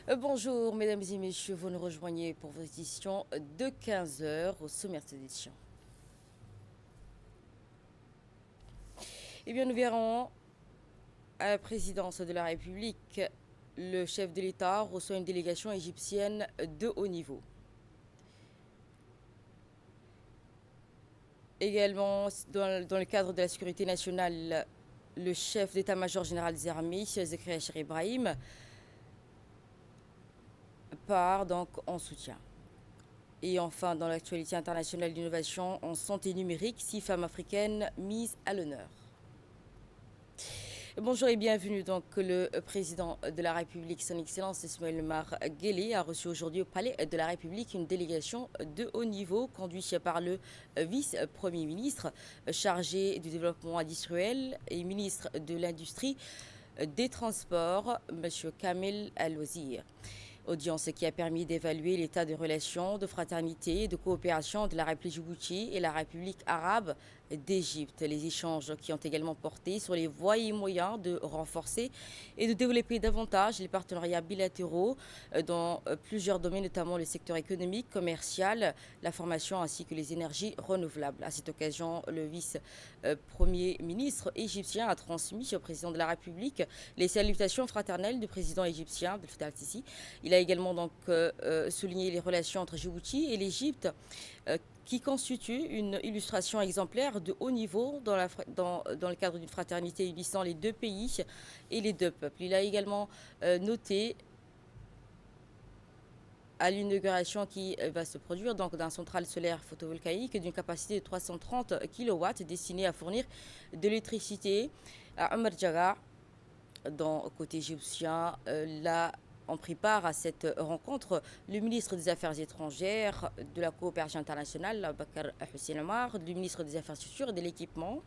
Bonjour mesdames et messieurs, vous nous rejoignez pour vos éditions de 15 heures au sommaire de cette édition. Eh bien, nous verrons à la présidence de la République, le chef de l'État reçoit une délégation égyptienne de haut niveau. Également, dans le cadre de la sécurité nationale, le chef d'état-major général des armées, Zakaria Cher Ibrahim, part donc en soutien. Et enfin, dans l'actualité internationale d'innovation en santé numérique, 6 femmes africaines mises à l'honneur. Bonjour et bienvenue. Donc, le président de la République, son Excellence Ismaël Omar Guelleh, a reçu aujourd'hui au Palais de la République une délégation de haut niveau conduite par le vice-premier ministre chargé du développement industriel et ministre de l'Industrie des Transports, M. Kamel Al-Wazir. Audience qui a permis d'évaluer l'état de relations, de fraternité et de coopération entre la République Djibouti et la République arabe d'Égypte. Les échanges qui ont également porté sur les voies et moyens de renforcer et de développer davantage les partenariats bilatéraux dans plusieurs domaines, notamment le secteur économique, commercial, la formation ainsi que les énergies renouvelables. À cette occasion, le vice-premier ministre égyptien a transmis au président de la République les salutations fraternelles du président égyptien, Abdel Fattah al-Sisi. Il a également donc souligné les relations entre Djibouti et l'Égypte qui constitue une illustration exemplaire de haut niveau dans le cadre d'une fraternité unissant les deux pays et les deux peuples. Il a également noté à l'inauguration qui va se produire donc d'un centrale solaire photovoltaïque d'une capacité de 330 kW destinée à fournir de l'électricité à Omar Djaga, dans côté égyptien. On prit part à cette rencontre le ministre des Affaires étrangères, de la coopération internationale, Bakar Hussein Omar, le ministre des Infrastructures et de l'équipement,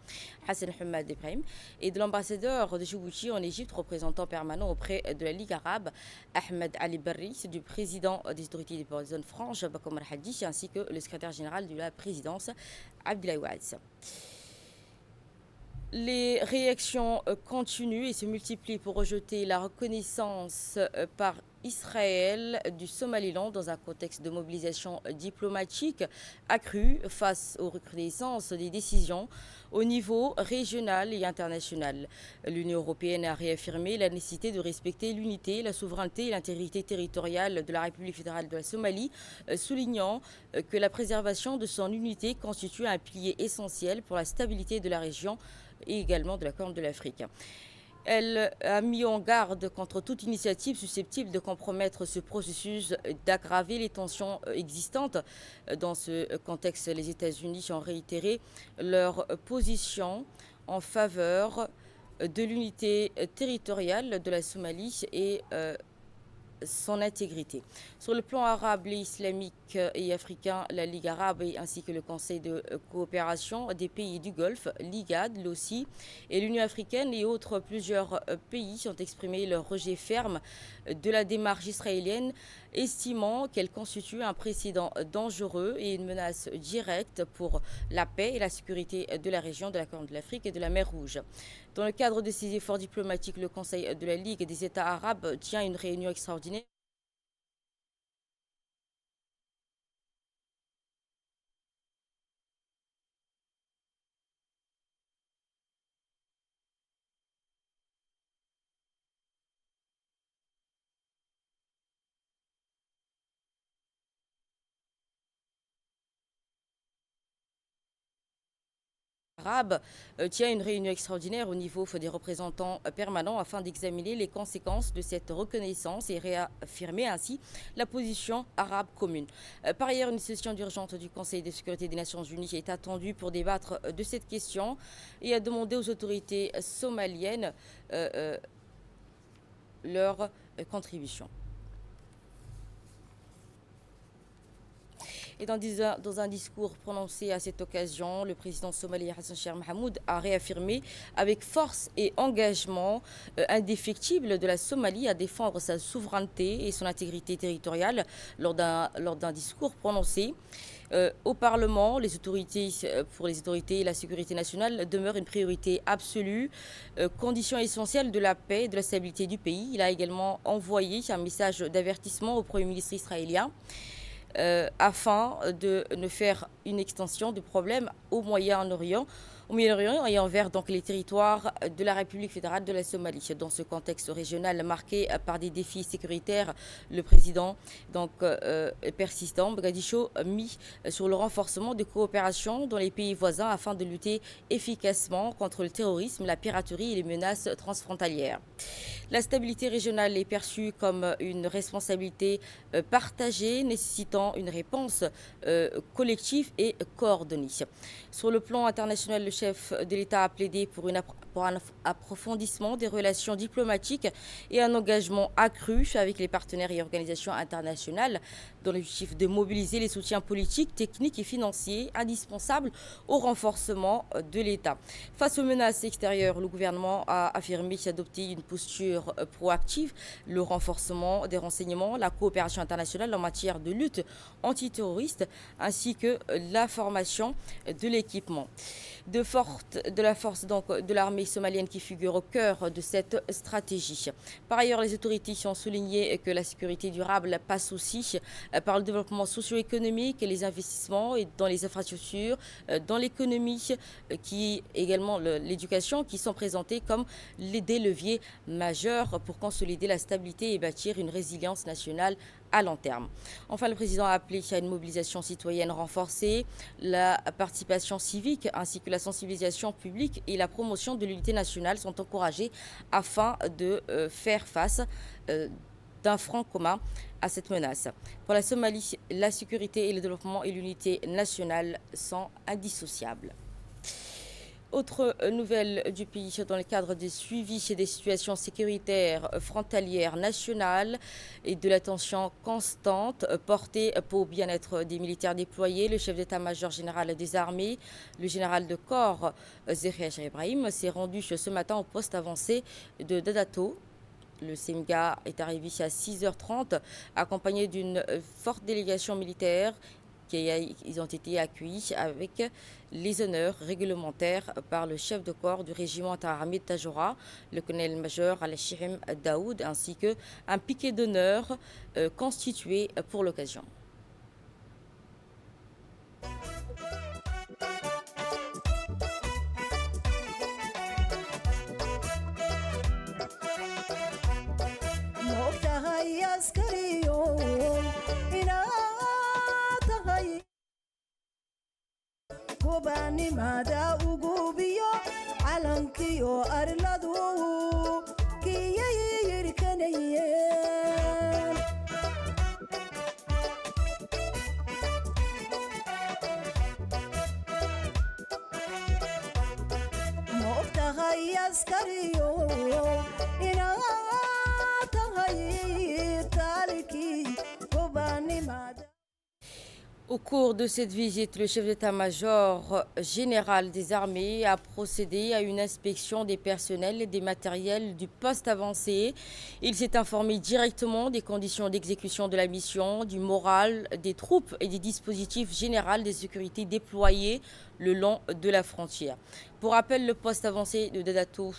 Hassan Hamad Ibrahim, et de l'ambassadeur de Djibouti en Égypte, représentant permanent auprès de la Ligue arabe, Ahmed Ali Barri, du président des autorités des zones franches, Bakoumar Hadji, ainsi que le secrétaire général de la présidence, Abdoulaye Ouaz. Les réactions continuent et se multiplient pour rejeter la reconnaissance par Israël du Somaliland dans un contexte de mobilisation diplomatique accrue face aux recrudescences des décisions au niveau régional et international. L'Union européenne a réaffirmé la nécessité de respecter l'unité, la souveraineté et l'intégrité territoriale de la République fédérale de la Somalie, soulignant que la préservation de son unité constitue un pilier essentiel pour la stabilité de la région et également de la Corne de l'Afrique. Elle a mis en garde contre toute initiative susceptible de compromettre ce processus, d'aggraver les tensions existantes. Dans ce contexte, les États-Unis ont réitéré leur position en faveur de l'unité territoriale de la Somalie et son intégrité. Sur le plan arabe et islamique et africain, la Ligue arabe ainsi que le Conseil de coopération des pays du Golfe, l'IGAD, l'OCI et l'Union africaine et autres plusieurs pays ont exprimé leur rejet ferme de la démarche israélienne, estimant qu'elle constitue un précédent dangereux et une menace directe pour la paix et la sécurité de la région de la Corne de l'Afrique et de la mer Rouge. Dans le cadre de ces efforts diplomatiques, le Conseil de la Ligue des États arabes tient une réunion extraordinaire arabe tient une réunion extraordinaire au niveau des représentants permanents afin d'examiner les conséquences de cette reconnaissance et réaffirmer ainsi la position arabe commune. Par ailleurs, une session d'urgence du Conseil de sécurité des Nations Unies est attendue pour débattre de cette question et a demandé aux autorités somaliennes leur contribution. Et dans un discours prononcé à cette occasion, le président somalien Hassan Sheikh Mohamud a réaffirmé avec force et engagement indéfectible de la Somalie à défendre sa souveraineté et son intégrité territoriale lors d'un discours prononcé Au Parlement, pour les autorités, la sécurité nationale demeure une priorité absolue, condition essentielle de la paix et de la stabilité du pays. Il a également envoyé un message d'avertissement au Premier ministre israélien afin de ne faire une extension du problème au Moyen-Orient et envers donc les territoires de la République fédérale de la Somalie. Dans ce contexte régional marqué par des défis sécuritaires, le président persistant Mogadiscio a mis sur le renforcement de coopération dans les pays voisins afin de lutter efficacement contre le terrorisme, la piraterie et les menaces transfrontalières. La stabilité régionale est perçue comme une responsabilité partagée, nécessitant une réponse collective et coordonnée. Sur le plan international, le chef de l'État a plaidé pour un approfondissement des relations diplomatiques et un engagement accru avec les partenaires et organisations internationales dans l'objectif de mobiliser les soutiens politiques, techniques et financiers indispensables au renforcement de l'État. Face aux menaces extérieures, le gouvernement a affirmé adopter une posture proactive, le renforcement des renseignements, la coopération internationale en matière de lutte antiterroriste ainsi que la formation de l'équipement. De la force donc de l'armée somalienne qui figure au cœur de cette stratégie. Par ailleurs, les autorités ont souligné que la sécurité durable passe aussi par le développement socio-économique et les investissements dans les infrastructures, dans l'économie, qui également l'éducation, qui sont présentés comme des leviers majeurs pour consolider la stabilité et bâtir une résilience nationale à long terme. Enfin, le président a appelé à une mobilisation citoyenne renforcée, la participation civique ainsi que la sensibilisation publique et la promotion de l'unité nationale sont encouragées afin de faire face d'un front commun à cette menace. Pour la Somalie, la sécurité et le développement et l'unité nationale sont indissociables. Autre nouvelle du pays dans le cadre des suivis et des situations sécuritaires frontalières nationales et de l'attention constante portée pour le bien-être des militaires déployés, le chef d'état-major général des armées, le général de corps Zahir Ibrahim, s'est rendu ce matin au poste avancé de Dadato. Le SEMGA est arrivé à 6h30 accompagné d'une forte délégation militaire. Ils ont été accueillis avec les honneurs réglementaires par le chef de corps du régiment interarmé de Tajora, le colonel-major Al-Shihim Daoud, ainsi qu'un piquet d'honneur constitué pour l'occasion. gobanimada ugubiyo calankiyo arladu kiyayirkanayeen moogtahay askariyo inaad tahay taalkii gobanimada. Au cours de cette visite, le chef d'état-major général des armées a procédé à une inspection des personnels et des matériels du poste avancé. Il s'est informé directement des conditions d'exécution de la mission, du moral des troupes et des dispositifs généraux de sécurité déployés le long de la frontière. Pour rappel, le poste avancé de Dadato,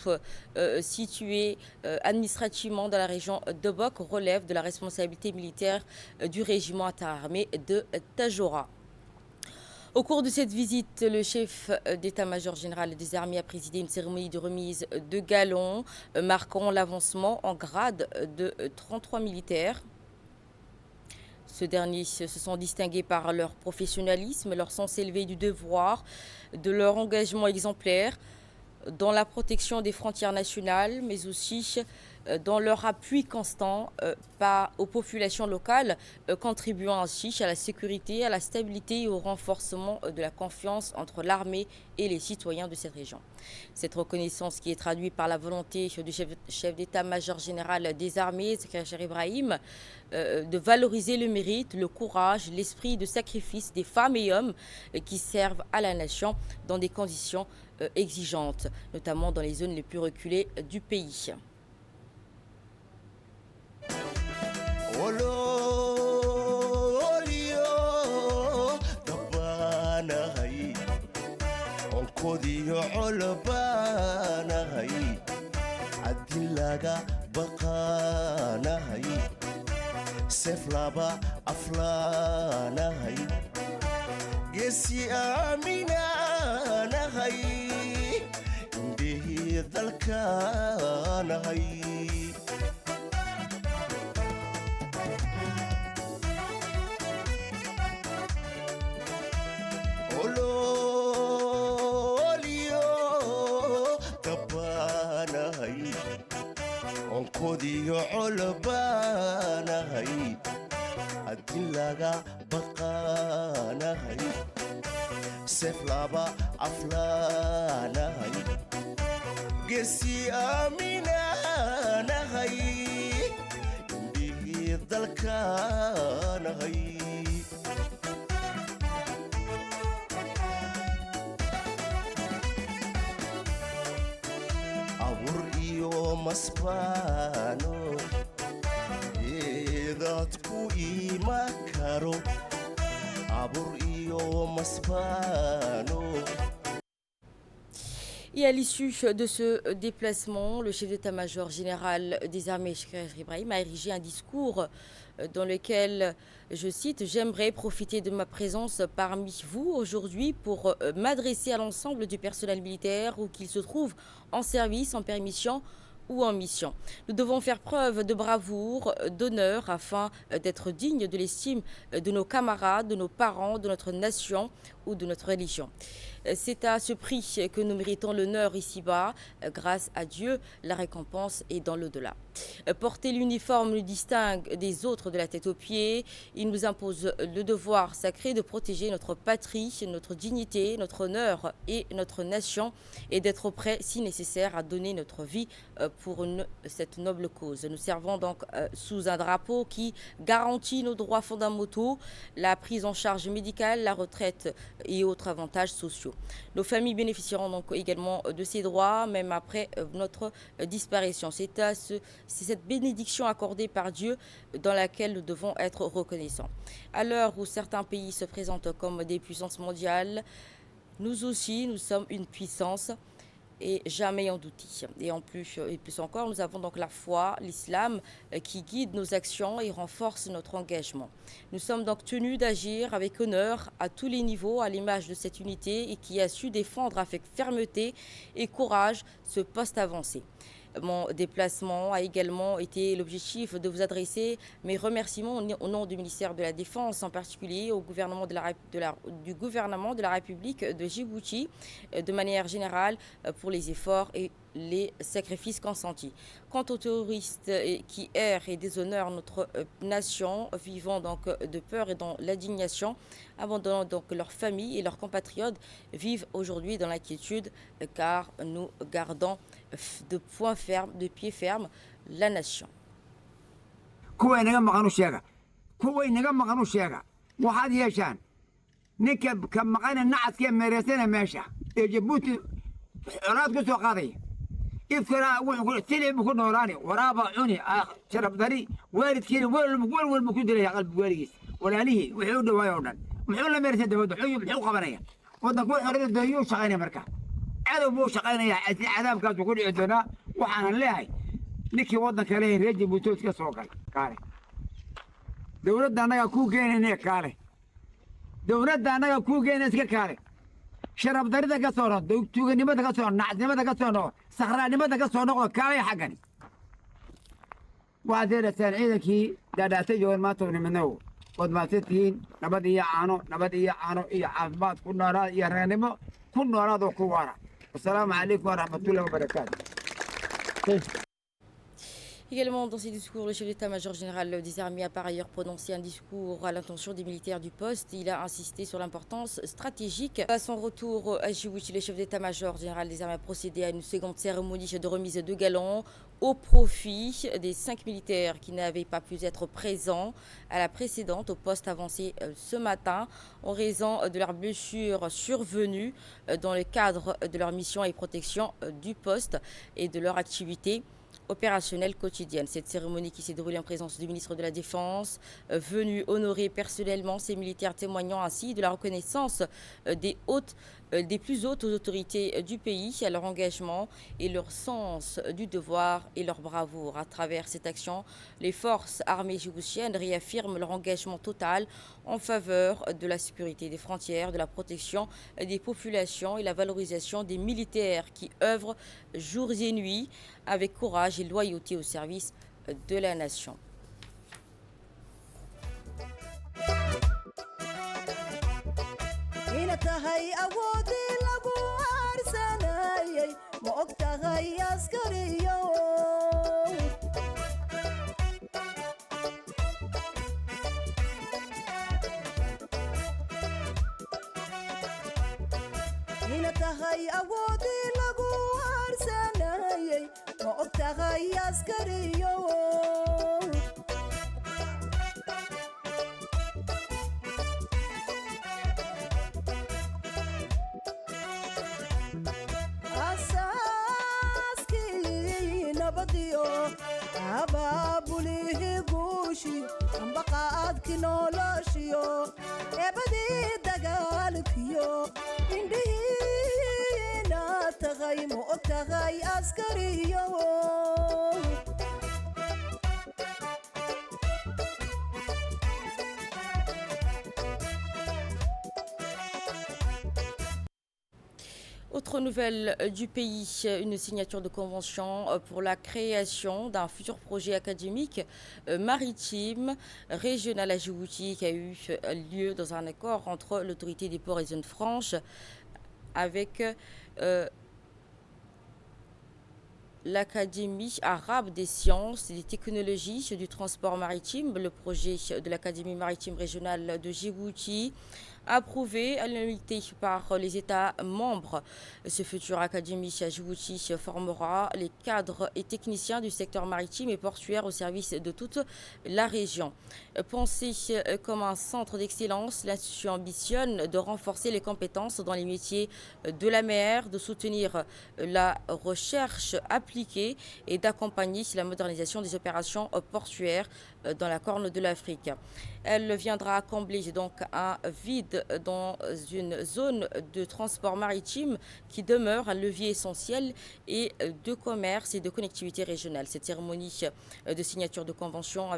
situé administrativement dans la région d'Obok, relève de la responsabilité militaire du régiment interarmé de Tajora. Au cours de cette visite, le chef d'état-major général des armées a présidé une cérémonie de remise de galons marquant l'avancement en grade de 33 militaires. Ces derniers se sont distingués par leur professionnalisme, leur sens élevé du devoir, de leur engagement exemplaire dans la protection des frontières nationales, mais aussi dans leur appui constant aux populations locales, contribuant ainsi à la sécurité, à la stabilité et au renforcement de la confiance entre l'armée et les citoyens de cette région. Cette reconnaissance qui est traduite par la volonté du chef d'état-major général des armées, Zahir Ibrahim, de valoriser le mérite, le courage, l'esprit de sacrifice des femmes et hommes qui servent à la nation dans des conditions exigeantes, notamment dans les zones les plus reculées du pays. onkodiyo colbaanahay haddii laga baqaanahay seef laba aflaanahay geesi aaminaanahay indhihii dalkaanahay onkodiyo colbaanahay haddii laga baqaanahay seef laba aflaanahay geesi aaminaanahay indhihii dalkaanahay abur iyo masbaano eedadku ima karo abur iyo masbaano. Et à l'issue de ce déplacement, le chef d'état-major général des armées, Cheikh Ibrahim, a érigé un discours dans lequel, je cite, « J'aimerais profiter de ma présence parmi vous aujourd'hui pour m'adresser à l'ensemble du personnel militaire où qu'il se trouve en service, en permission ou en mission. Nous devons faire preuve de bravoure, d'honneur afin d'être dignes de l'estime de nos camarades, de nos parents, de notre nation ou de notre religion. C'est à ce prix que nous méritons l'honneur ici-bas. Grâce à Dieu, la récompense est dans l'au-delà. Porter l'uniforme nous distingue des autres de la tête aux pieds. Il nous impose le devoir sacré de protéger notre patrie, notre dignité, notre honneur et notre nation et d'être prêt, si nécessaire, à donner notre vie pour cette noble cause. Nous servons donc sous un drapeau qui garantit nos droits fondamentaux, la prise en charge médicale, la retraite et autres avantages sociaux. Nos familles bénéficieront donc également de ces droits, même après notre disparition. C'est cette bénédiction accordée par Dieu dans laquelle nous devons être reconnaissants. À l'heure où certains pays se présentent comme des puissances mondiales, nous aussi, nous sommes une puissance et jamais en douter. Et en plus, et plus encore, nous avons donc la foi, l'islam qui guide nos actions et renforce notre engagement. Nous sommes donc tenus d'agir avec honneur à tous les niveaux à l'image de cette unité et qui a su défendre avec fermeté et courage ce poste avancé. Mon déplacement a également été l'objectif de vous adresser mes remerciements au nom du ministère de la Défense, en particulier au gouvernement du gouvernement de la République de Djibouti, de manière générale pour les efforts et les sacrifices consentis. Quant aux terroristes qui errent et déshonorent notre nation, vivant donc de peur et dans l'indignation, abandonnant donc leurs familles et leurs compatriotes, vivent aujourd'hui dans l'inquiétude car nous gardons de pied ferme la nation. إذكر سلي بكون نوراني ورابع عوني شرب ذري وارد كير وال بكون دري قلب واريس ولا ليه وحود ويوردن محول مرسى دود حيو بحو قبرية ودك حرية ديو شقينا مركا عدو بو شقينا يا عذاب كاتو كل عدنا وحنا لهي نكي ودك عليه رجي بوتوس كسوقل كاري دولتنا أنا كو جين هناك كاري دولتنا أنا كو جين اسك كاري شرب ذري ده كسورة توجي نبى ده كسورة نعس نبى ده كسورة سخرة نبى ده كسورة كاري حقني وهذا السنة كي ده تجور ما توني منه قد ما ستين نبى يعانو نبى يعانو عفبات كنا را يرنمو كنا را دو كوارا السلام عليكم ورحمة الله وبركاته. Également, dans ses discours, le chef d'état-major général des armées a par ailleurs prononcé un discours à l'intention des militaires du poste. Il a insisté sur l'importance stratégique. À son retour à Djibouti, le chef d'état-major général des armées a procédé à une seconde cérémonie de remise de galons au profit des 5 militaires qui n'avaient pas pu être présents à la précédente au poste avancé ce matin en raison de leurs blessures survenues dans le cadre de leur mission et protection du poste et de leur activité opérationnelle quotidienne. Cette cérémonie qui s'est déroulée en présence du ministre de la Défense, venu honorer personnellement ces militaires, témoignant ainsi de la reconnaissance des hautes des plus hautes autorités du pays à leur engagement et leur sens du devoir et leur bravoure. À travers cette action, les forces armées djiboutiennes réaffirment leur engagement total en faveur de la sécurité des frontières, de la protection des populations et la valorisation des militaires qui œuvrent jour et nuit avec courage et loyauté au service de la nation. ina tahay awoodii lagu aarsanayay ma og tahay askariyo ina tahay awoodii lagu aarsanayay ma og tahay askariyo asaaskii nabadiyo abaabulihii guushiyo ambaqaadkii noloshiyo eebadii dagaalkiyo indhihiina tagay ma og tahay askariyo Autre nouvelle du pays, une signature de convention pour la création d'un futur projet académique maritime régional à Djibouti qui a eu lieu dans un accord entre l'autorité des ports et zones franches avec l'Académie arabe des sciences et des technologies du transport maritime, le projet de l'Académie maritime régionale de Djibouti, approuvé à l'unanimité par les États membres. Ce futur académie à Djibouti formera les cadres et techniciens du secteur maritime et portuaire au service de toute la région. Pensé comme un centre d'excellence, l'institution ambitionne de renforcer les compétences dans les métiers de la mer, de soutenir la recherche appliquée et d'accompagner la modernisation des opérations portuaires dans la Corne de l'Afrique. Elle viendra combler donc un vide dans une zone de transport maritime qui demeure un levier essentiel et de commerce et de connectivité régionale. Cette cérémonie de signature de convention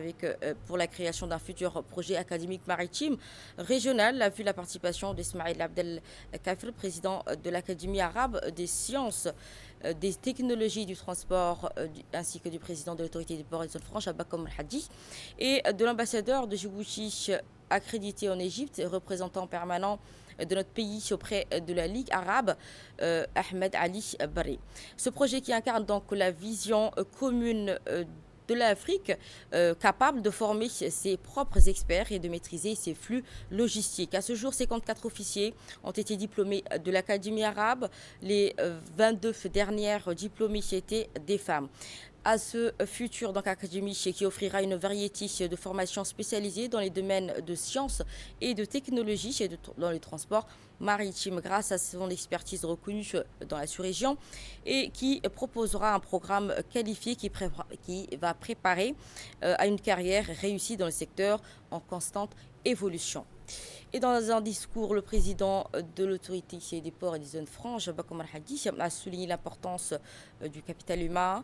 pour la création d'un futur projet académique maritime régional a vu la participation d'Ismail Abdel Kafir, président de l'Académie arabe des sciences des technologies du transport ainsi que du président de l'autorité des ports et des zones franches, Abakom Hadi, et de l'ambassadeur de Djibouti accrédité en Égypte, représentant permanent de notre pays auprès de la Ligue arabe, Ahmed Ali Barri. Ce projet qui incarne donc la vision commune de l'Afrique, capable de former ses propres experts et de maîtriser ses flux logistiques. À ce jour, 54 officiers ont été diplômés de l'Académie arabe. Les 22 dernières diplômées étaient des femmes. À ce futur donc académie qui offrira une variété de formations spécialisées dans les domaines de sciences et de technologie et dans les transports maritimes grâce à son expertise reconnue dans la sous-région et qui proposera un programme qualifié qui va préparer à une carrière réussie dans le secteur en constante évolution. Et dans un discours, le président de l'autorité des ports et des zones franches, Bakom Al-Hadi, a souligné l'importance du capital humain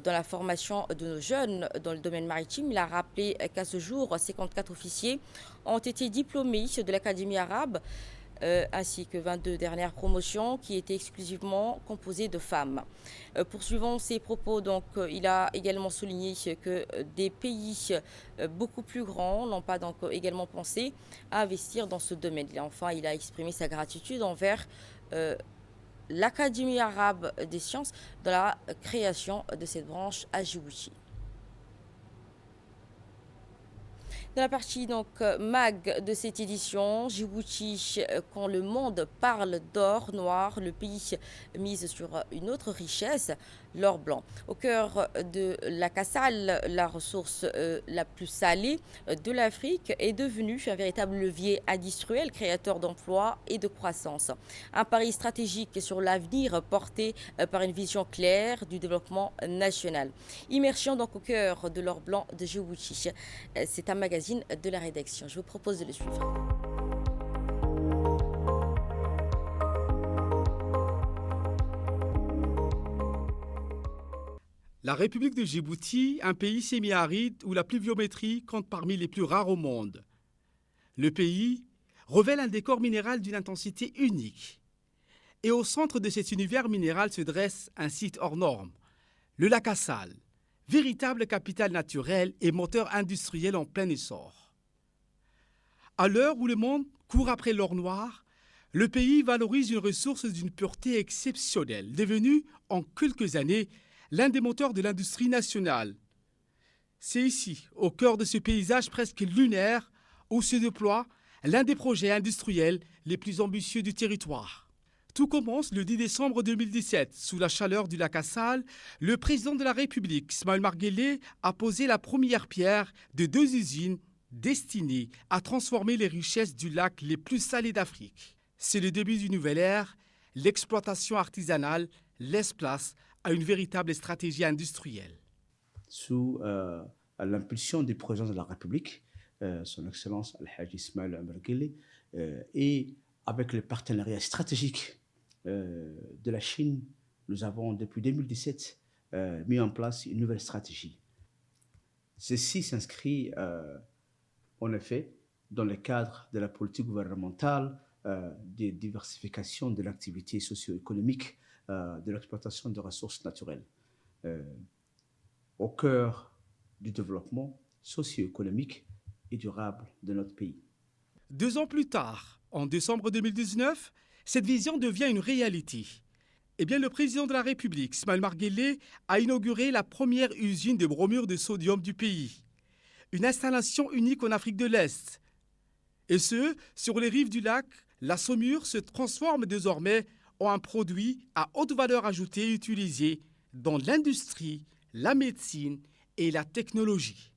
dans la formation de nos jeunes dans le domaine maritime. Il a rappelé qu'à ce jour, 54 officiers ont été diplômés de l'Académie arabe ainsi que 22 dernières promotions qui étaient exclusivement composées de femmes. Poursuivant ses propos, donc, il a également souligné que des pays beaucoup plus grands n'ont pas donc également pensé à investir dans ce domaine. Enfin, il a exprimé sa gratitude envers l'Académie arabe des sciences dans la création de cette branche à Djibouti. Dans la partie donc mag de cette édition, Djibouti, quand le monde parle d'or noir, le pays mise sur une autre richesse, l'or blanc. Au cœur de la Kassal, la ressource la plus salée de l'Afrique est devenue un véritable levier industriel, créateur d'emplois et de croissance. Un pari stratégique sur l'avenir porté par une vision claire du développement national. Immersion donc au cœur de l'or blanc de Djibouti. C'est un magazine de la rédaction. Je vous propose de le suivre. La République de Djibouti, un pays semi-aride où la pluviométrie compte parmi les plus rares au monde. Le pays révèle un décor minéral d'une intensité unique. Et au centre de cet univers minéral se dresse un site hors norme, le lac Assal, véritable capitale naturelle et moteur industriel en plein essor. À l'heure où le monde court après l'or noir, le pays valorise une ressource d'une pureté exceptionnelle, devenue en quelques années l'un des moteurs de l'industrie nationale. C'est ici, au cœur de ce paysage presque lunaire, où se déploie l'un des projets industriels les plus ambitieux du territoire. Tout commence le 10 décembre 2017. Sous la chaleur du lac Assal, le président de la République, Ismaël Marguelé, a posé la première pierre de 2 usines destinées à transformer les richesses du lac les plus salées d'Afrique. C'est le début d'une nouvelle ère. L'exploitation artisanale laisse place à une véritable stratégie industrielle. Sous l'impulsion du président de la République, son Excellence Al-Hajj Ismaël Marguelé, et avec le partenariat stratégique de la Chine, nous avons depuis 2017 mis en place une nouvelle stratégie. Ceci s'inscrit en effet dans le cadre de la politique gouvernementale de diversification de l'activité socio-économique de l'exploitation des ressources naturelles, au cœur du développement socio-économique et durable de notre pays. 2 ans plus tard, en décembre 2019, cette vision devient une réalité. Eh bien, le président de la République, Ismaël Marguelé, a inauguré la première usine de bromure de sodium du pays. Une installation unique en Afrique de l'Est. Et ce, sur les rives du lac, la saumure se transforme désormais en un produit à haute valeur ajoutée utilisé dans l'industrie, la médecine et la technologie.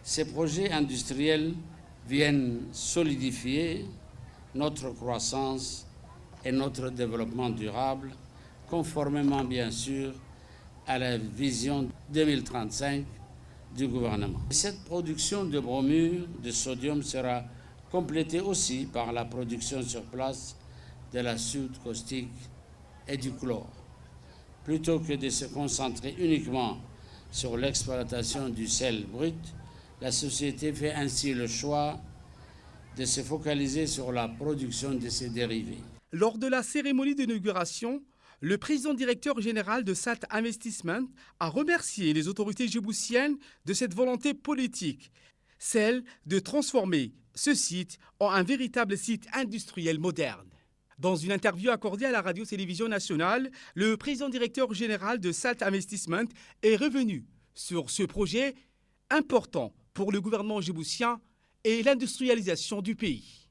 Ces projets industriels viennent solidifier notre croissance et notre développement durable, conformément bien sûr à la vision 2035 du gouvernement. Cette production de bromure de sodium sera complétée aussi par la production sur place de la soude caustique et du chlore. Plutôt que de se concentrer uniquement sur l'exploitation du sel brut, la société fait ainsi le choix de se focaliser sur la production de ses dérivés. Lors de la cérémonie d'inauguration, le président directeur général de SALT Investissement a remercié les autorités djiboutiennes de cette volonté politique, celle de transformer ce site en un véritable site industriel moderne. Dans une interview accordée à la radio-télévision nationale, le président directeur général de SALT Investissement est revenu sur ce projet important pour le gouvernement djiboutien et l'industrialisation du pays.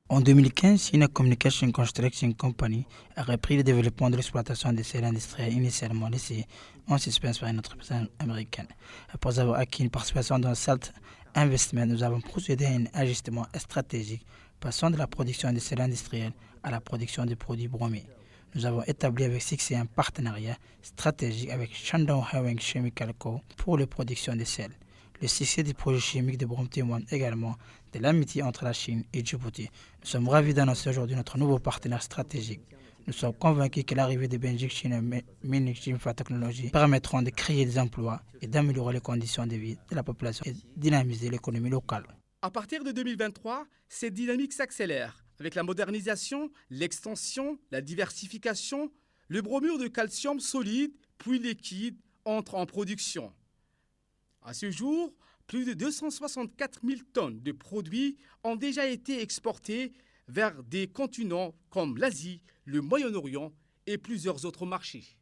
En 2015, China Communication Construction Company a repris le développement de l'exploitation des sels industriels initialement laissés en suspens par une entreprise américaine. Après avoir acquis une participation dans SALT Investment, nous avons procédé à un ajustement stratégique passant de la production des sels industriels à la production des produits bromés. Nous avons établi avec succès un partenariat stratégique avec Shandong Hewang Chemical Co. pour la production des sels. Le succès du projet chimique de Brome témoigne également de l'amitié entre la Chine et Djibouti. Nous sommes ravis d'annoncer aujourd'hui notre nouveau partenaire stratégique. Nous sommes convaincus que l'arrivée de Benjik China Mining Jinfa Technology permettront de créer des emplois et d'améliorer les conditions de vie de la population et dynamiser l'économie locale. À partir de 2023, cette dynamique s'accélère avec la modernisation, l'extension, la diversification. Le bromure de calcium solide puis liquide entre en production. À ce jour, plus de 264 000 tonnes de produits ont déjà été exportés vers des continents comme l'Asie, le Moyen-Orient et plusieurs autres marchés.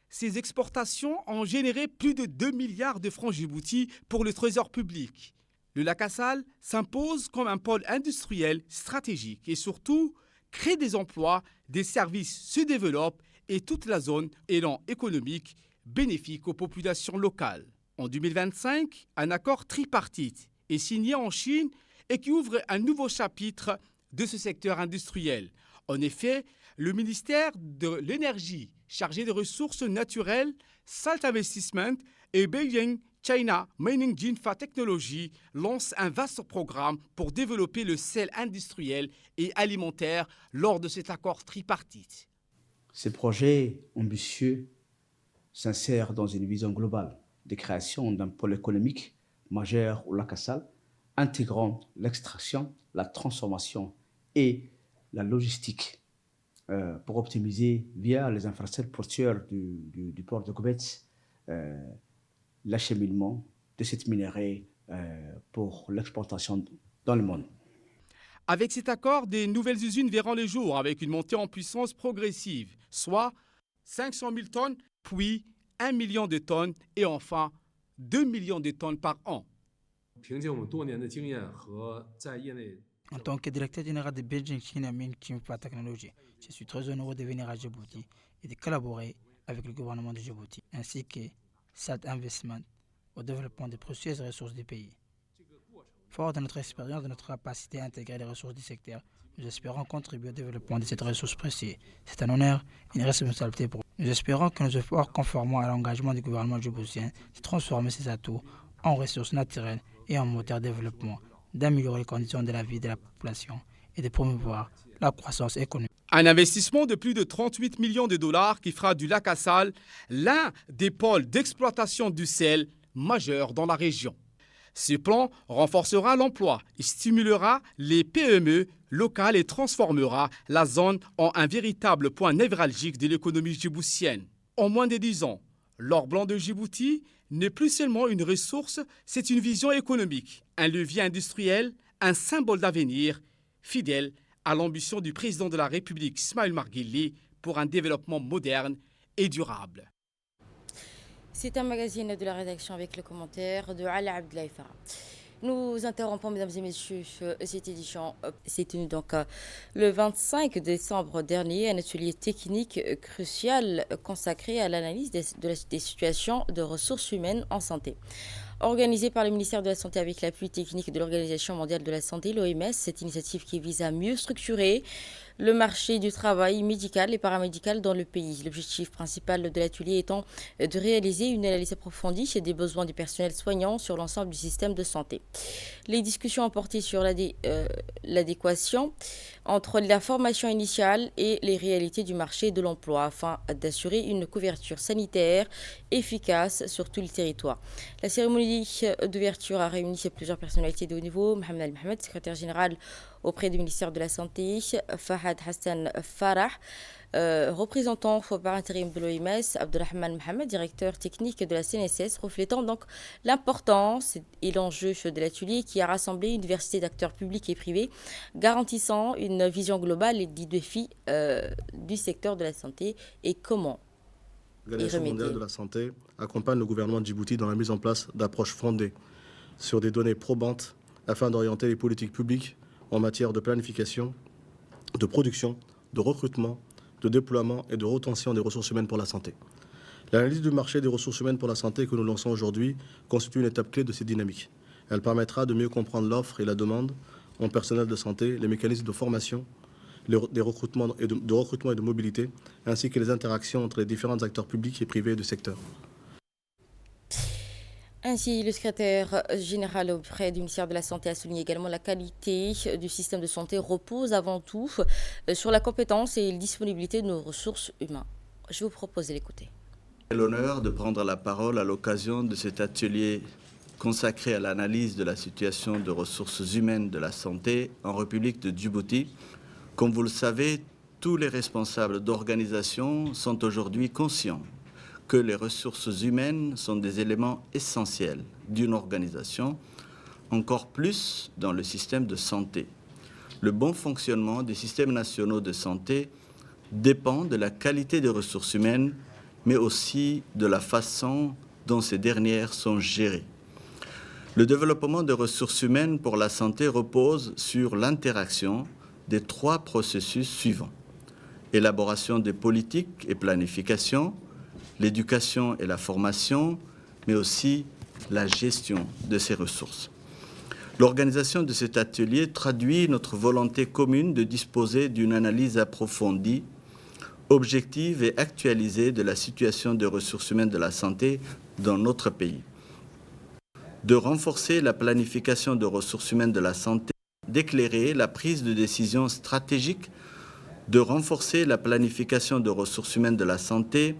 Ces exportations ont généré plus de 2 milliards de francs djibouti pour le trésor public. Le lac Assal s'impose comme un pôle industriel stratégique et surtout crée des emplois, des services se développent et toute la zone élan économique bénéfique aux populations locales. En 2025, un accord tripartite est signé en Chine et qui ouvre un nouveau chapitre de ce secteur industriel. En effet, le ministère de l'Énergie, chargé des ressources naturelles, Salt Investment et Beijing China Mining Jinfa Technology lancent un vaste programme pour développer le sel industriel et alimentaire lors de cet accord tripartite. Ces projets ambitieux s'insèrent dans une vision globale de création d'un pôle économique majeur au lac Assal, intégrant l'extraction, la transformation et la logistique pour optimiser via les infrastructures portuaires du port de Gobetz l'acheminement de cette minerai pour l'exportation dans le monde. Avec cet accord, des nouvelles usines verront le jour avec une montée en puissance progressive, soit 500 000 tonnes, puis 1 million de tonnes et enfin 2 millions de tonnes par an. En tant que directeur général de Beijing China Mining Jinfa Technology, je suis très heureux de venir à Djibouti et de collaborer avec le gouvernement de Djibouti ainsi que Salt Investment au développement des précieuses ressources du pays. Fort de notre expérience, de notre capacité à intégrer les ressources du secteur, nous espérons contribuer au développement de cette ressource précieuse. C'est un honneur et une responsabilité pour nous. Nous espérons que nos efforts conformément à l'engagement du gouvernement djiboutien de transformer ces atouts en ressources naturelles et en moteur de développement, d'améliorer les conditions de la vie de la population et de promouvoir la croissance économique. Un investissement de plus de 38 millions de dollars qui fera du lac Assal l'un des pôles d'exploitation du sel majeurs dans la région. Ce plan renforcera l'emploi et stimulera les PME locales et transformera la zone en un véritable point névralgique de l'économie djiboutienne. En moins de 10 ans, l'or blanc de Djibouti n'est plus seulement une ressource, c'est une vision économique, un levier industriel, un symbole d'avenir, fidèle à l'ambition du président de la République, Ismaël Omar Guelleh, pour un développement moderne et durable. C'est un magazine de la rédaction avec le commentaire de Ala Abdoulaye Farah. Nous interrompons, mesdames et messieurs, cette édition. C'est tenu donc le 25 décembre dernier, un atelier technique crucial consacré à l'analyse des situations de ressources humaines en santé. Organisé par le ministère de la Santé avec l'appui technique de l'Organisation mondiale de la santé, l'OMS, cette initiative qui vise à mieux structurer le marché du travail médical et paramédical dans le pays. L'objectif principal de l'atelier étant de réaliser une analyse approfondie des besoins du personnel soignant sur l'ensemble du système de santé. Les discussions ont porté sur l'adéquation entre la formation initiale et les réalités du marché de l'emploi afin d'assurer une couverture sanitaire efficace sur tout le territoire. La cérémonie d'ouverture a réuni plusieurs personnalités de haut niveau. Mohamed Al Mohamed, secrétaire général auprès du ministère de la Santé, Fahad Hassan Farah, représentant par intérim de l'OMS, Abdelrahman Mohamed, directeur technique de la CNSS, reflétant donc l'importance et l'enjeu de l'atelier qui a rassemblé une diversité d'acteurs publics et privés, garantissant une vision globale des défis du secteur de la santé et comment L'Organisation mondiale de la santé accompagne le gouvernement de Djibouti dans la mise en place d'approches fondées sur des données probantes afin d'orienter les politiques publiques en matière de planification, de production, de recrutement, de déploiement et de retention des ressources humaines pour la santé. L'analyse du marché des ressources humaines pour la santé que nous lançons aujourd'hui constitue une étape clé de cette dynamique. Elle permettra de mieux comprendre l'offre et la demande en personnel de santé, les mécanismes de formation, des recrutements et de mobilité, ainsi que les interactions entre les différents acteurs publics et privés du secteur. Ainsi, le secrétaire général auprès du ministère de la Santé a souligné également la qualité du système de santé repose avant tout sur la compétence et la disponibilité de nos ressources humaines. Je vous propose de l'écouter. J'ai l'honneur de prendre la parole à l'occasion de cet atelier consacré à l'analyse de la situation de ressources humaines de la santé en République de Djibouti. Comme vous le savez, tous les responsables d'organisations sont aujourd'hui conscients que les ressources humaines sont des éléments essentiels d'une organisation, encore plus dans le système de santé. Le bon fonctionnement des systèmes nationaux de santé dépend de la qualité des ressources humaines, mais aussi de la façon dont ces dernières sont gérées. Le développement des ressources humaines pour la santé repose sur l'interaction des 3 processus suivants: élaboration des politiques et planification, l'éducation et la formation, mais aussi la gestion de ces ressources. L'organisation de cet atelier traduit notre volonté commune de disposer d'une analyse approfondie objective et actualisée de la situation des ressources humaines de la santé dans notre pays. De renforcer la planification de ressources humaines de la santé, d'éclairer la prise de décision stratégique, de renforcer la planification de ressources humaines de la santé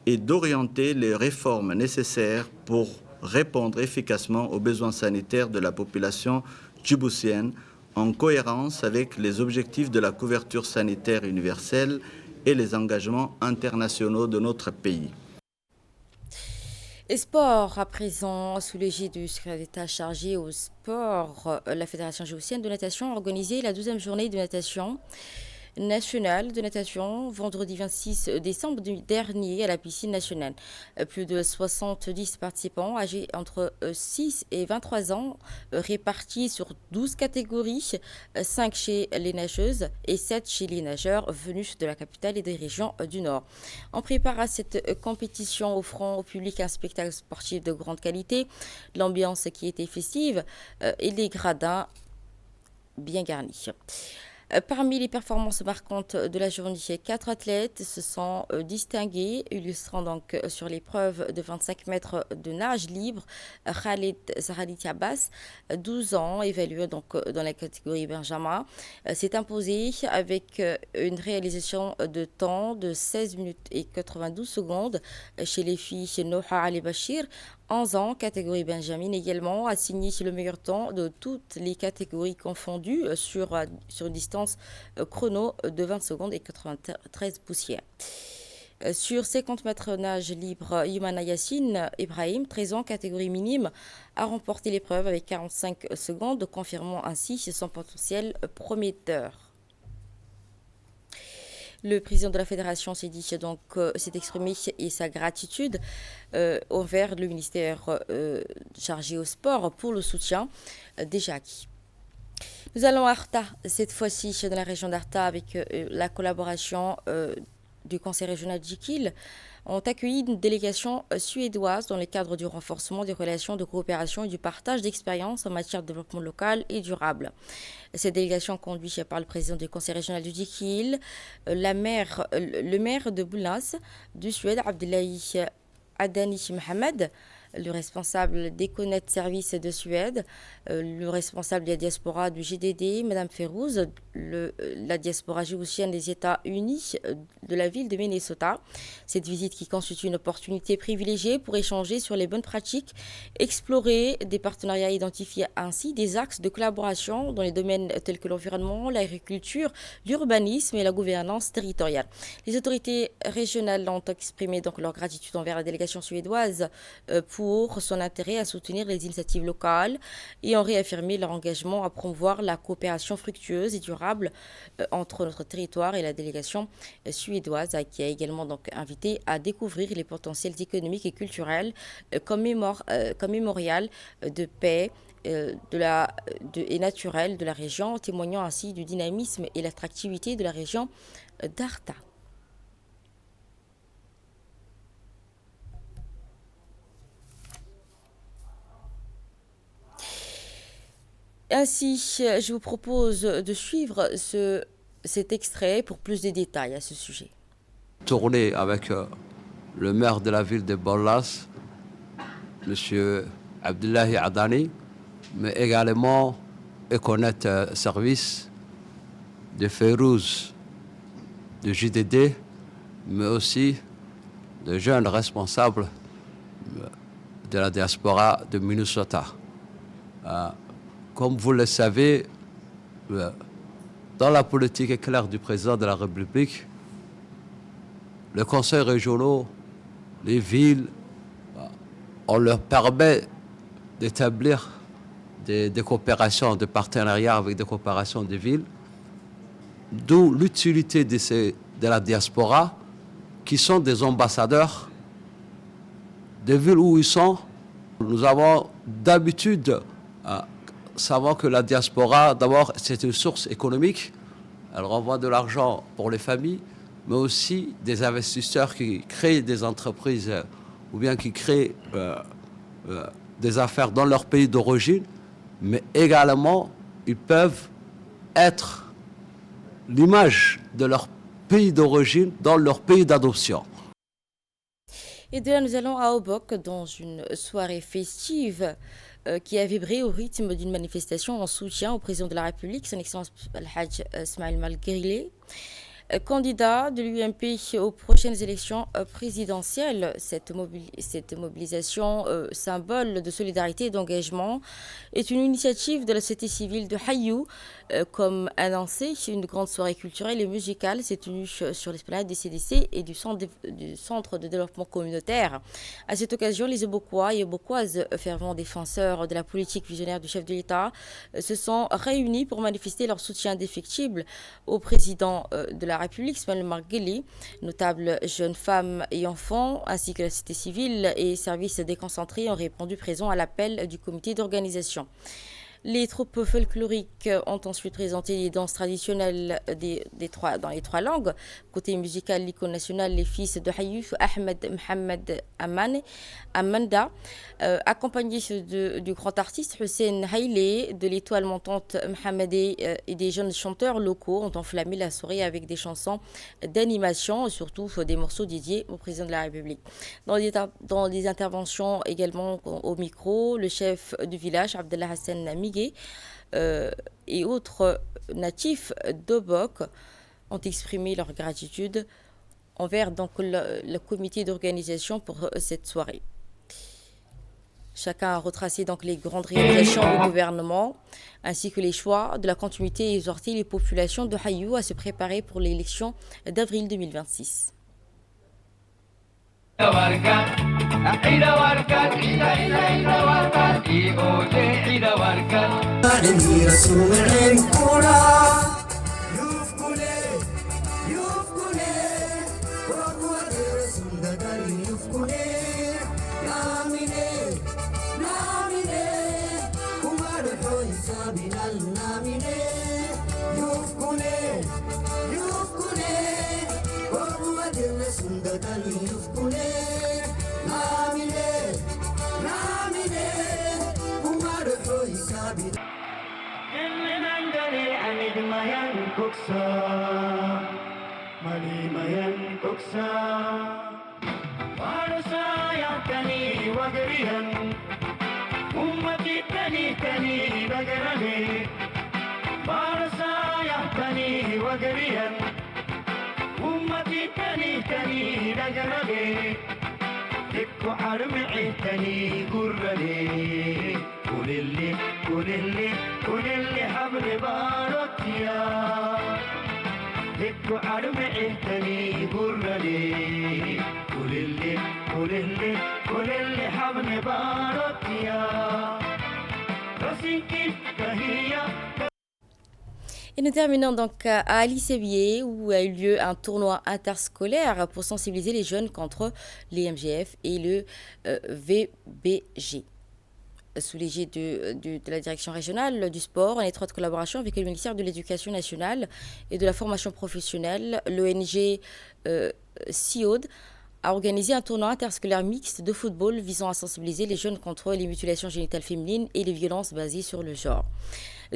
et d'orienter les réformes nécessaires pour répondre efficacement aux besoins sanitaires de la population djiboutienne en cohérence avec les objectifs de la couverture sanitaire universelle et les engagements internationaux de notre pays. Et sport, à présent, sous l'égide du secrétaire d'État chargé au sport, la Fédération djiboutienne de natation a organisé la 12e journée de natation nationale de natation vendredi 26 décembre dernier à la piscine nationale. Plus de 70 participants âgés entre 6 et 23 ans répartis sur 12 catégories, 5 chez les nageuses et 7 chez les nageurs venus de la capitale et des régions du Nord. On prépare à cette compétition offrant au public un spectacle sportif de grande qualité, l'ambiance qui était festive et les gradins bien garnis. Parmi les performances marquantes de la journée, 4 athlètes se sont distingués, illustrant donc sur l'épreuve de 25 mètres de nage libre. Khalid Zahalit Abbas, 12 ans, évalué donc dans la catégorie Benjamin, s'est imposé avec une réalisation de temps de 16 minutes et 92 secondes. Chez les filles, Noha Ali Bachir, 11 ans, catégorie Benjamin également, a signé le meilleur temps de toutes les catégories confondues sur une distance chrono de 20 secondes et 93 poussières. Sur 50 mètres nage libre, Yumana Yassine Ibrahim, 13 ans, catégorie minime, a remporté l'épreuve avec 45 secondes, confirmant ainsi son potentiel prometteur. Le président de la fédération s'est exprimé et sa gratitude envers le ministère chargé au sport pour le soutien déjà acquis. Nous allons à Arta, cette fois-ci dans la région d'Arta, avec la collaboration du conseil régional d'Jikil, ont accueilli une délégation suédoise dans le cadre du renforcement des relations de coopération et du partage d'expériences en matière de développement local et durable. Cette délégation conduite par le président du conseil régional du Djikil, le maire de Boulas du Suède, Abdullahi Adani Mohamed, le responsable d'Econet Service de Suède, le responsable de la diaspora du GDD, Mme Férouz, la diaspora djiboutienne des États-Unis de la ville de Minnesota. Cette visite qui constitue une opportunité privilégiée pour échanger sur les bonnes pratiques, explorer des partenariats, identifier ainsi des axes de collaboration dans les domaines tels que l'environnement, l'agriculture, l'urbanisme et la gouvernance territoriale. Les autorités régionales ont exprimé donc leur gratitude envers la délégation suédoise pour son intérêt à soutenir les initiatives locales et ont réaffirmé leur engagement à promouvoir la coopération fructueuse et durable entre notre territoire et la délégation suédoise, qui a également donc invité à découvrir les potentiels économiques et culturels comme mémorial de paix et naturel de la région, témoignant ainsi du dynamisme et l'attractivité de la région d'Arta. Ainsi, je vous propose de suivre cet extrait pour plus de détails à ce sujet. Tourner avec le maire de la ville de Boulas, M. Abdullahi Adani, mais également Econet Service de Férouz, de JDD, mais aussi de jeunes responsables de la diaspora de Minnesota. Comme vous le savez, dans la politique claire du président de la République, les conseils régionaux, les villes, on leur permet d'établir des coopérations, des partenariats avec des coopérations de villes, d'où l'utilité de la diaspora, qui sont des ambassadeurs des villes où ils sont. Nous avons d'habitude savons que la diaspora, d'abord, c'est une source économique. Elle renvoie de l'argent pour les familles, mais aussi des investisseurs qui créent des entreprises ou bien qui créent des affaires dans leur pays d'origine, mais également, ils peuvent être l'image de leur pays d'origine, dans leur pays d'adoption. Et de là, nous allons à Obok dans une soirée festive qui a vibré au rythme d'une manifestation en soutien au président de la République, son Excellence Al-Hajj Ismail Malguerli. Candidat de l'UMP aux prochaines élections présidentielles, cette mobilisation, symbole de solidarité et d'engagement, est une initiative de la société civile de Hayou. Comme annoncé, une grande soirée culturelle et musicale s'est tenue sur l'esplanade des CDC et du Centre de développement communautaire. À cette occasion, les Ebokois et Ebokoises, fervents défenseurs de la politique visionnaire du chef de l'État, se sont réunis pour manifester leur soutien indéfectible au président de la République, Ismail Marguerli. Notables jeunes femmes et enfants, ainsi que la société civile et services déconcentrés ont répondu présents à l'appel du comité d'organisation. Les troupes folkloriques ont ensuite présenté les danses traditionnelles dans les trois langues. Côté musical, l'icône nationale, les fils de Hayouf, Ahmed Mohamed Amanda, accompagnés du grand artiste Hussein Haïlé, de l'étoile montante Mohamedé et des jeunes chanteurs locaux ont enflammé la soirée avec des chansons d'animation et surtout des morceaux dédiés au président de la République. Dans les interventions également au micro, le chef du village, Abdallah Hassan Miguel, et autres natifs d'Obok ont exprimé leur gratitude envers donc, le comité d'organisation pour cette soirée. Chacun a retracé donc les grandes réalisations du gouvernement ainsi que les choix de la continuité et exhorté les populations de Hayou à se préparer pour l'élection d'avril 2026. Et nous terminons donc à Ali Sébié où a eu lieu un tournoi interscolaire pour sensibiliser les jeunes contre les MGF et le VBG. Sous l'égide de la direction régionale du sport, en étroite collaboration avec le ministère de l'Éducation nationale et de la formation professionnelle, l'ONG CIOD a organisé un tournoi interscolaire mixte de football visant à sensibiliser les jeunes contre les mutilations génitales féminines et les violences basées sur le genre.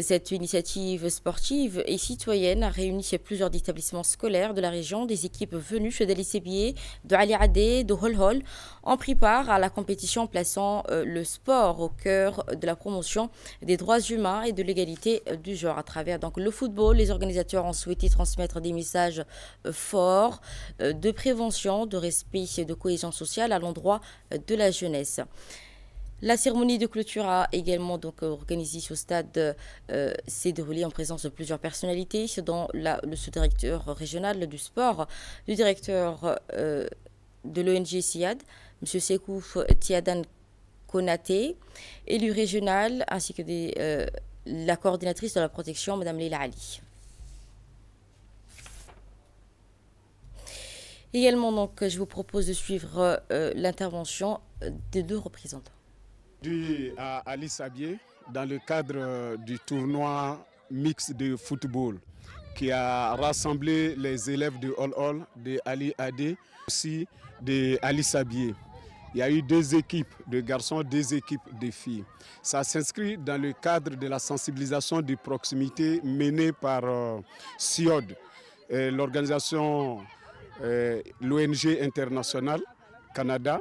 Cette initiative sportive et citoyenne a réuni plusieurs établissements scolaires de la région. Des équipes venues d'Ali Sébié, de Ali Adé, de Holhol ont pris part à la compétition plaçant le sport au cœur de la promotion des droits humains et de l'égalité du genre. À travers donc, le football, les organisateurs ont souhaité transmettre des messages forts de prévention, de respect et de cohésion sociale à l'endroit de la jeunesse. La cérémonie de clôture a également donc organisée au stade s'est déroulée en présence de plusieurs personnalités, dont le sous-directeur régional du sport, le directeur de l'ONG SIAD, M. Sekouf Tiadan Konaté, élu régional, ainsi que la coordinatrice de la protection, Mme Leila Ali. Également, donc, je vous propose de suivre l'intervention des deux représentants. À Ali Sébié dans le cadre du tournoi mixte de football qui a rassemblé les élèves de Hol-Hol, de Ali Adé, aussi de Ali Sébié. Il y a eu 2 équipes de garçons, 2 équipes de filles. Ça s'inscrit dans le cadre de la sensibilisation de proximité menée par CIOD. l'organisation, l'ONG internationale Canada,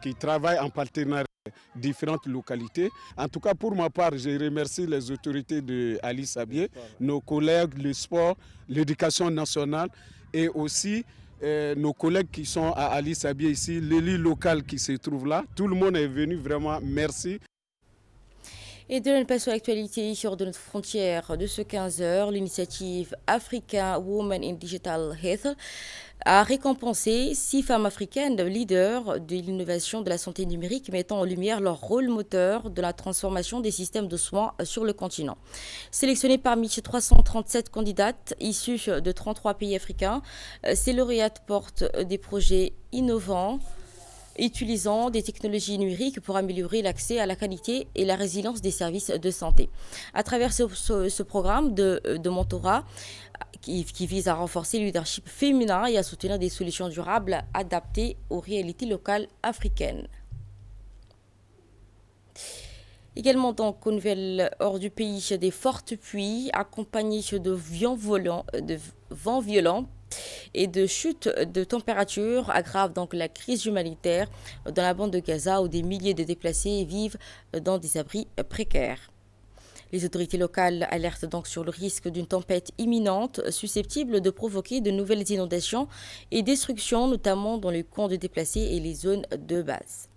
qui travaille en partenariat avec différentes localités. En tout cas, pour ma part, je remercie les autorités de Ali Sabié, nos collègues, le sport, l'éducation nationale et aussi nos collègues qui sont à Ali Sabié ici, l'élu local qui se trouve là. Tout le monde est venu, vraiment, merci. Et de notre passe à l'actualité sur de notre frontière de ce 15h, l'initiative Africa Women in Digital Health a récompensé 6 femmes africaines leaders de l'innovation de la santé numérique, mettant en lumière leur rôle moteur de la transformation des systèmes de soins sur le continent. Sélectionnées parmi 337 candidates issues de 33 pays africains, ces lauréates portent des projets innovants utilisant des technologies numériques pour améliorer l'accès à la qualité et la résilience des services de santé. À travers ce programme de mentorat qui vise à renforcer le leadership féminin et à soutenir des solutions durables adaptées aux réalités locales africaines. Également donc aux nouvelles hors du pays, des fortes pluies accompagnées de vents violents et de chutes de température aggravent donc la crise humanitaire dans la bande de Gaza où des milliers de déplacés vivent dans des abris précaires. Les autorités locales alertent donc sur le risque d'une tempête imminente susceptible de provoquer de nouvelles inondations et destructions, notamment dans les camps de déplacés et les zones de base.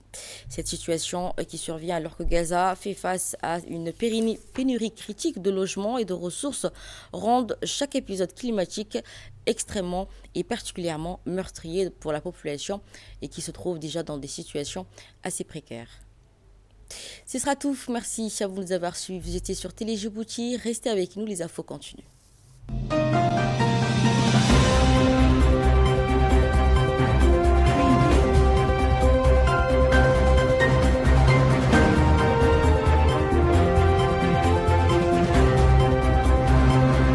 Cette situation qui survient alors que Gaza fait face à une pénurie critique de logements et de ressources rendent chaque épisode climatique extrêmement et particulièrement meurtrier pour la population et qui se trouve déjà dans des situations assez précaires. Ce sera tout. Merci à vous de nous avoir suivis. Vous étiez sur Télé Djibouti. Restez avec nous, les infos continuent.